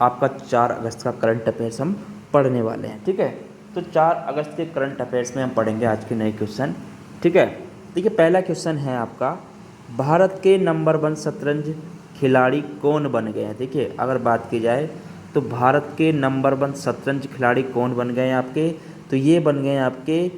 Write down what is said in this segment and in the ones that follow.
आपका 4 अगस्त का current affairs हम पढ़ने वाले हैं। ठीक है, तो 4 अगस्त के करंट अफेयर्स में हम पढ़ेंगे आज के नए क्वेश्चन। ठीक है, देखिए पहला क्वेश्चन है आपका, भारत के नंबर 1 शतरंज खिलाड़ी कौन बन गए हैं। देखिए अगर बात की जाए तो भारत के नंबर 1 शतरंज खिलाड़ी कौन बन गए हैं आपके, तो ये बन गए हैं आपके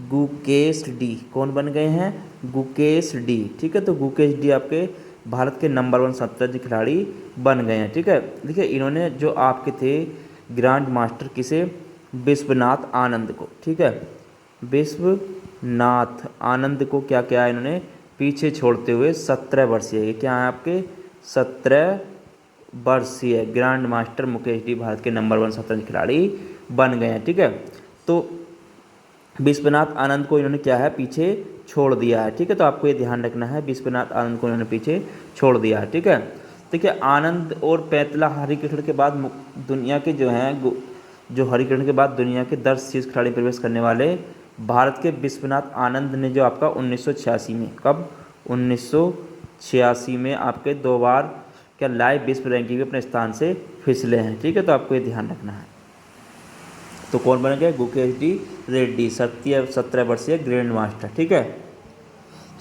गुकेश डी। कौन बन गए हैं? गुकेश डी। ठीक है, तो गुकेश डी आपके भारत के नंबर 1 शतरंज खिलाड़ी बन गए हैं। ठीक है, देखिए इन्होंने जो आपके थे ग्रैंड मास्टर किसे, विश्वनाथ आनंद को। ठीक है, विश्वनाथ आनंद को क्या किया इन्होंने, पीछे छोड़ते हुए 17 वर्षीय, ये क्या है आपके 17 वर्षीय grand master Mukesh D Bharat के नंबर 1 शतरंज खिलाड़ी बन गए हैं। ठीक है, तो विश्वनाथ आनंद को इन्होंने क्या है, पीछे छोड़ दिया है। ठीक है, तो आपको ये ध्यान रखना है, विश्वनाथ आनंद को इन्होंने पीछे छोड़ दिया है। ठीक है, देखिए आनंद और पैतला हरिकृष्ण के बाद दुनिया के जो हैं जो हरिकृष्ण के बाद दुनिया के 10 शीर्ष खिलाड़ी प्रवेश करने वाले भारत के विश्वनाथ आनंद ने जो आपका 1986 में, कब 1986 में आपके 2 बार क्या लाइव विश्व रैंकिंग में अपने स्थान से फिसले हैं। ठीक है, तो आपको ये ध्यान रखना है। तो कौन बन गए, गुकेश डी रेड्डी 17 वर्षीय ग्रैंड मास्टर। ठीक है,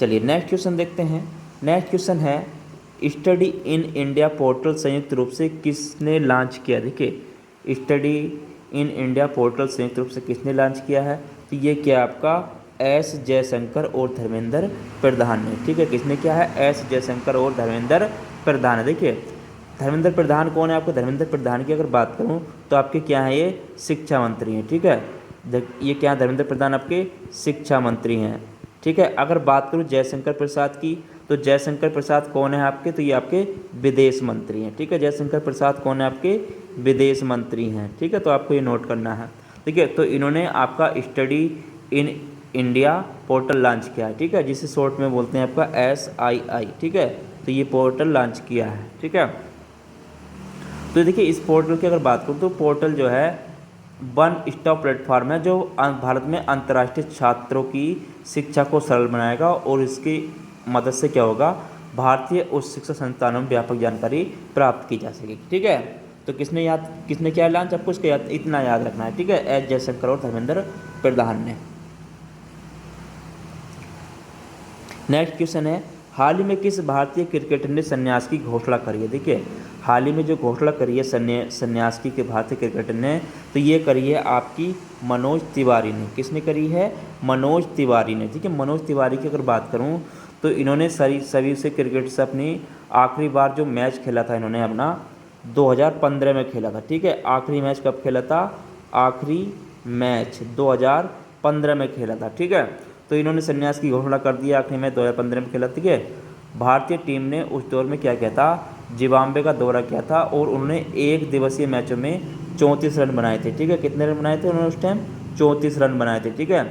चलिए नेक्स्ट क्वेश्चन देखते हैं। नेक्स्ट क्वेश्चन है, स्टडी इन इंडिया पोर्टल संयुक्त रूप से किसने लॉन्च किया। देखिए स्टडी इन इंडिया पोर्टल संयुक्त रूप से किसने लॉन्च किया है, तो ये क्या आपका एस जयशंकर और धर्मेंद्र प्रधान ने। ठीक है, किसने किया है, एस जयशंकर और धर्मेंद्र प्रधान है। देखिए धर्मेंद्र प्रधान कौन है आपको, धर्मेंद्र प्रधान की अगर बात करूं तो आपके क्या हैं, ये शिक्षा मंत्री हैं। ठीक है, ये क्या धर्मेंद्र प्रधान आपके शिक्षा मंत्री हैं। ठीक है, अगर बात करूं जयशंकर प्रसाद की, तो जयशंकर प्रसाद कौन है आपके, तो ये आपके विदेश मंत्री हैं। ठीक है, जयशंकर प्रसाद कौन है आपके विदेश मंत्री हैं। ठीक है, तो आपको ये नोट करना है। ठीक है, तो इन्होंने आपका study in India portal launch किया है। ठीक है, जिसे शॉर्ट में बोलते हैं आपका SII। ठीक है, तो ये पोर्टल लॉन्च किया है। ठीक है, तो देखिए इस पोर्टल की अगर बात करूँ तो पोर्टल जो है वन स्टॉप प्लेटफॉर्म है जो भारत में अंतर्राष्ट्रीय छात्रों की शिक्षा को सरल बनाएगा और इसकी मदद से क्या होगा, भारतीय उच्च शिक्षा संस्थानों में व्यापक जानकारी प्राप्त की जा सकेगी। ठीक है, तो किसने किया लॉन्च, आपको इसका इतना याद रखना है। ठीक है, एस जयशंकर और धर्मेंद्र प्रधान ने। नेक्स्ट क्वेश्चन है, हाल ही में किस भारतीय क्रिकेटर ने संन्यास की घोषणा करी है। देखिए हाल ही में जो घोषणा करी है संन्यास की भारतीय क्रिकेटर ने, तो ये करी है आपकी मनोज तिवारी ने। किसने करी है, मनोज तिवारी ने। ठीक है, मनोज तिवारी की अगर बात करूं तो इन्होंने सभी से क्रिकेट से अपनी आखिरी बार जो मैच खेला था इन्होंने अपना 2015 में खेला था। ठीक है, आखिरी मैच कब खेला था, आखिरी मैच 2015 में खेला था। ठीक है, तो इन्होंने संन्यास की घोषणा कर दी, आखिरी मैच 2015 में खेला। ठीक है, भारतीय टीम ने उस दौर में क्या किया था, जिम्बाब्वे का दौरा किया था और उन्होंने 1 दिवसीय मैचों में 34 रन बनाए थे। ठीक है, कितने रन बनाए थे उन्होंने उस टाइम, 34 रन बनाए थे। ठीक है,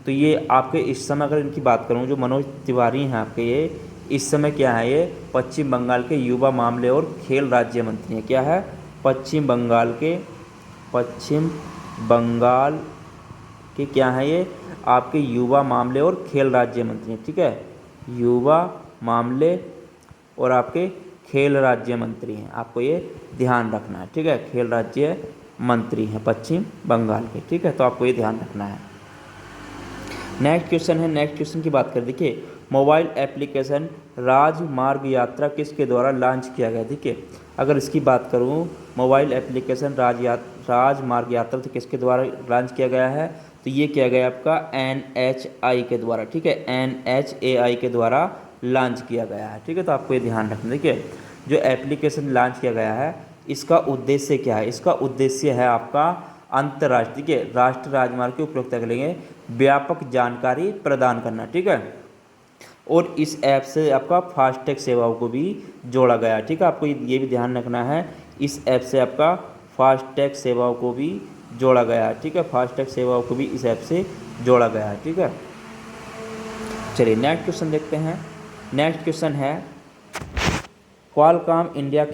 तो ये आपके इस समय अगर इनकी बात करूँ जो मनोज तिवारी हैं आपके, ये इस समय क्या है, ये पश्चिम बंगाल के युवा मामले और खेल राज्य मंत्री हैं। क्या है, पश्चिम बंगाल के क्या है, ये आपके युवा मामले और खेल राज्य मंत्री हैं। ठीक है, युवा मामले और आपके खेल राज्य मंत्री हैं, आपको ये ध्यान रखना है। ठीक है, खेल राज्य मंत्री हैं पश्चिम बंगाल के। ठीक है, तो आपको ये ध्यान रखना है। नेक्स्ट क्वेश्चन है, नेक्स्ट क्वेश्चन की बात कर, देखिए मोबाइल एप्लीकेशन राजमार्ग यात्रा किसके द्वारा लॉन्च किया गया। देखिए अगर इसकी बात करूं, मोबाइल एप्लीकेशन राजमार्ग यात्रा तो किसके द्वारा लॉन्च किया गया है, तो ये किया गया आपका NHAI के द्वारा। ठीक है, NHAI के द्वारा लॉन्च किया गया है। ठीक है, तो आपको ये ध्यान रखना। देखिए जो एप्लीकेशन लॉन्च किया गया है इसका उद्देश्य क्या है, इसका उद्देश्य है आपका अंतर्राष्ट्रीय राष्ट्रीय राजमार्ग की उपयोगिता के लिए व्यापक जानकारी प्रदान करना। ठीक है, और इस ऐप से आपका फास्टैग सेवाओं को भी जोड़ा गया है। ठीक है, आपको ये भी ध्यान रखना है, इस ऐप से आपका फास्टैग सेवाओं को भी जोड़ा गया है। ठीक है, फास्टैग सेवाओं को भी इस ऐप से जोड़ा गया है। ठीक है, चलिए नेक्स्ट क्वेश्चन देखते हैं। नेक्स्ट क्वेश्चन है, क्वालकॉम इंडिया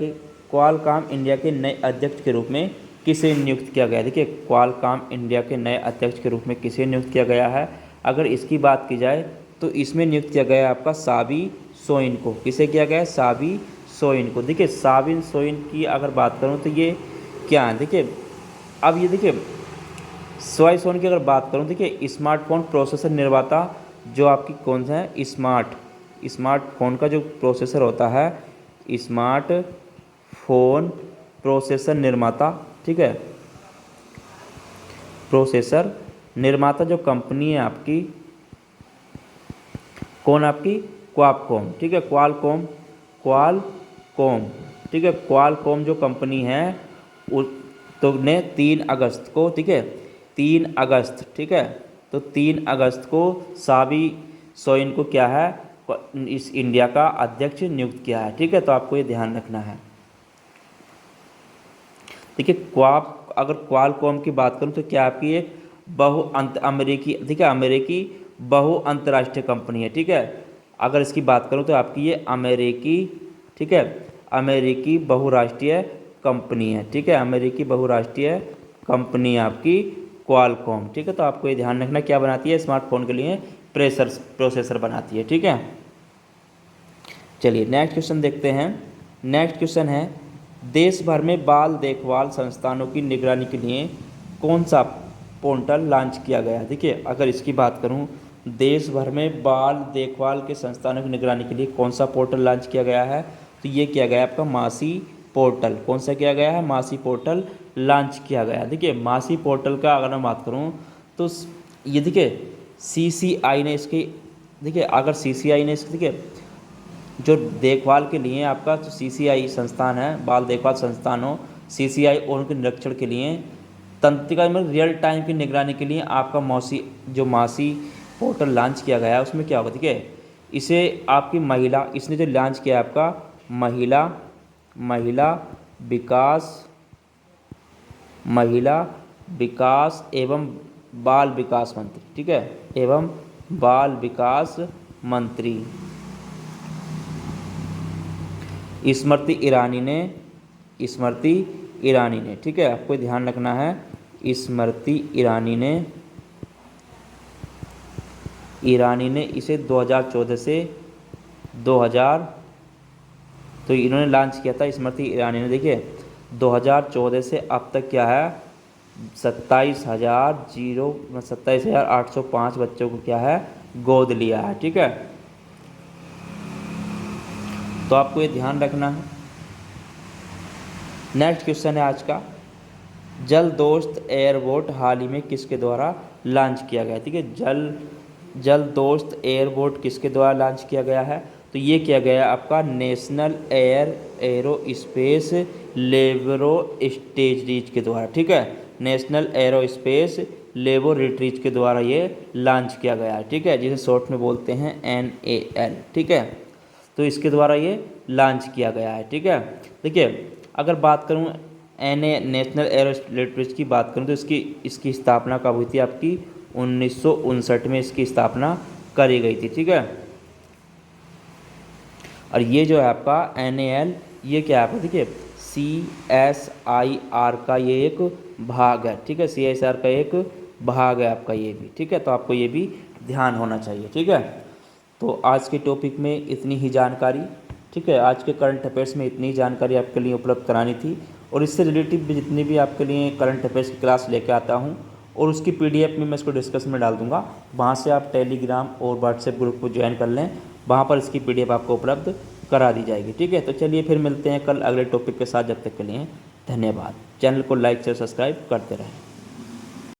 के नए अध्यक्ष के रूप में किसे नियुक्त किया गया। देखिए क्वालकॉम इंडिया के नए अध्यक्ष के रूप में किसे नियुक्त किया गया है, अगर इसकी बात की जाए तो इसमें नियुक्त किया गया है आपका साबी सोइन को। किसे किया गया है, साबी सोइन को। देखिए साबिन सोइन की अगर बात करूँ तो ये क्या है, देखिए अब ये देखिए स्वाई सोइन की अगर बात करूँ, देखिए स्मार्टफोन प्रोसेसर निर्माता जो आपकी कौन सा है, स्मार्टफोन का जो प्रोसेसर होता है, स्मार्टफोन प्रोसेसर निर्माता, ठीक है, प्रोसेसर निर्माता जो कंपनी है आपकी, कौन आपकी, क्वालकॉम, ठीक है, क्वालकॉम, ठीक है, क्वालकॉम जो कंपनी है तो ने 3 अगस्त को, ठीक है, 3 अगस्त, ठीक है, तो 3 अगस्त को साबी सोइन को क्या है, इस इंडिया का अध्यक्ष नियुक्त किया है, ठीक है, तो आपको ये ध्यान रखना है। देखिए अगर क्वालकॉम की बात करूं तो क्या आपकी एक अमेरिकी, ठीक है, अमेरिकी बहु अंतर्राष्ट्रीय कंपनी है, ठीक है, अगर इसकी बात करूं तो आपकी ये अमेरिकी, ठीक है, अमेरिकी बहुराष्ट्रीय कंपनी है, ठीक है, अमेरिकी बहुराष्ट्रीय कंपनी आपकी क्वालकॉम, ठीक है, तो आपको ये ध्यान रखना क्या बनाती है, स्मार्टफोन के लिए प्रोसेसर बनाती है, ठीक है। चलिए नेक्स्ट क्वेश्चन देखते हैं। नेक्स्ट क्वेश्चन है, देश भर में बाल देखभाल संस्थानों की निगरानी के लिए कौन सा पोर्टल लॉन्च किया गया। देखिए अगर इसकी बात करूं, देश भर में बाल देखभाल के संस्थानों की निगरानी के लिए कौन सा पोर्टल लॉन्च किया गया है, तो ये किया गया आपका मासी पोर्टल। कौन सा किया गया है, मासी पोर्टल लॉन्च किया गया। देखिए मासी पोर्टल का अगर मैं बात करूँ तो ये देखिए CCI ने इसकी, देखिए अगर CCI ने इसकी, देखिए जो देखभाल के लिए आपका जो CCI संस्थान है, बाल देखभाल संस्थान हो, CCI और उनके निरीक्षण के लिए तंत्रिका में रियल टाइम की निगरानी के लिए आपका मासी पोर्टल लॉन्च किया गया है। उसमें क्या होगा, देखिए इसे आपकी महिला, इसने जो लॉन्च किया है आपका महिला विकास एवं बाल विकास मंत्री, ठीक है, एवं बाल विकास मंत्री स्मृति ईरानी ने, ठीक है, आपको ध्यान रखना है, स्मृति ईरानी ने इसे 2014 से 2000, तो इन्होंने लॉन्च किया था स्मृति ईरानी ने। देखिए 2014 से अब तक क्या है, 27,805 बच्चों को क्या है, गोद लिया है, ठीक है, तो आपको ये ध्यान रखना है। नेक्स्ट क्वेश्चन है आज का, जल दोस्त एयरबोट हाल ही में किसके द्वारा लॉन्च किया गया। ठीक है, जल दोस्त एयरबोट किसके द्वारा लॉन्च किया गया है, तो ये किया गया आपका नेशनल एरोस्पेस लेबोरेटरीज के द्वारा। ठीक है, नेशनल एरोस्पेस लेबोरेटरीज के द्वारा ये लॉन्च किया गया है। ठीक है, जिसे शॉर्ट में बोलते हैं NAL। ठीक है, तो इसके द्वारा ये लॉन्च किया गया है। ठीक है, देखिए अगर बात करूँ नेशनल एरोस्पेस की बात करूँ तो इसकी स्थापना कब हुई थी, आपकी 1959 में इसकी स्थापना करी गई थी। ठीक है, और ये जो है आपका NAL ये क्या है आपका, देखिए CSIR का ये एक भाग है। ठीक है, CSIR का एक भाग है आपका ये भी। ठीक है, तो आपको ये भी ध्यान होना चाहिए। ठीक है, तो आज के टॉपिक में इतनी ही जानकारी। ठीक है, आज के करंट अफेयर्स में इतनी ही जानकारी आपके लिए उपलब्ध करानी थी, और इससे रिलेटिव भी जितनी भी आपके लिए करंट अफेयर्स की क्लास लेके आता हूँ, और उसकी PDF में मैं इसको डिस्कशन में डाल दूँगा। वहाँ से आप टेलीग्राम और व्हाट्सएप ग्रुप को ज्वाइन कर लें, वहाँ पर इसकी PDF आपको उपलब्ध करा दी जाएगी। ठीक है, तो चलिए फिर मिलते हैं कल अगले टॉपिक के साथ। जब तक के लिए धन्यवाद। चैनल को लाइक शेयर सब्सक्राइब करते रहें।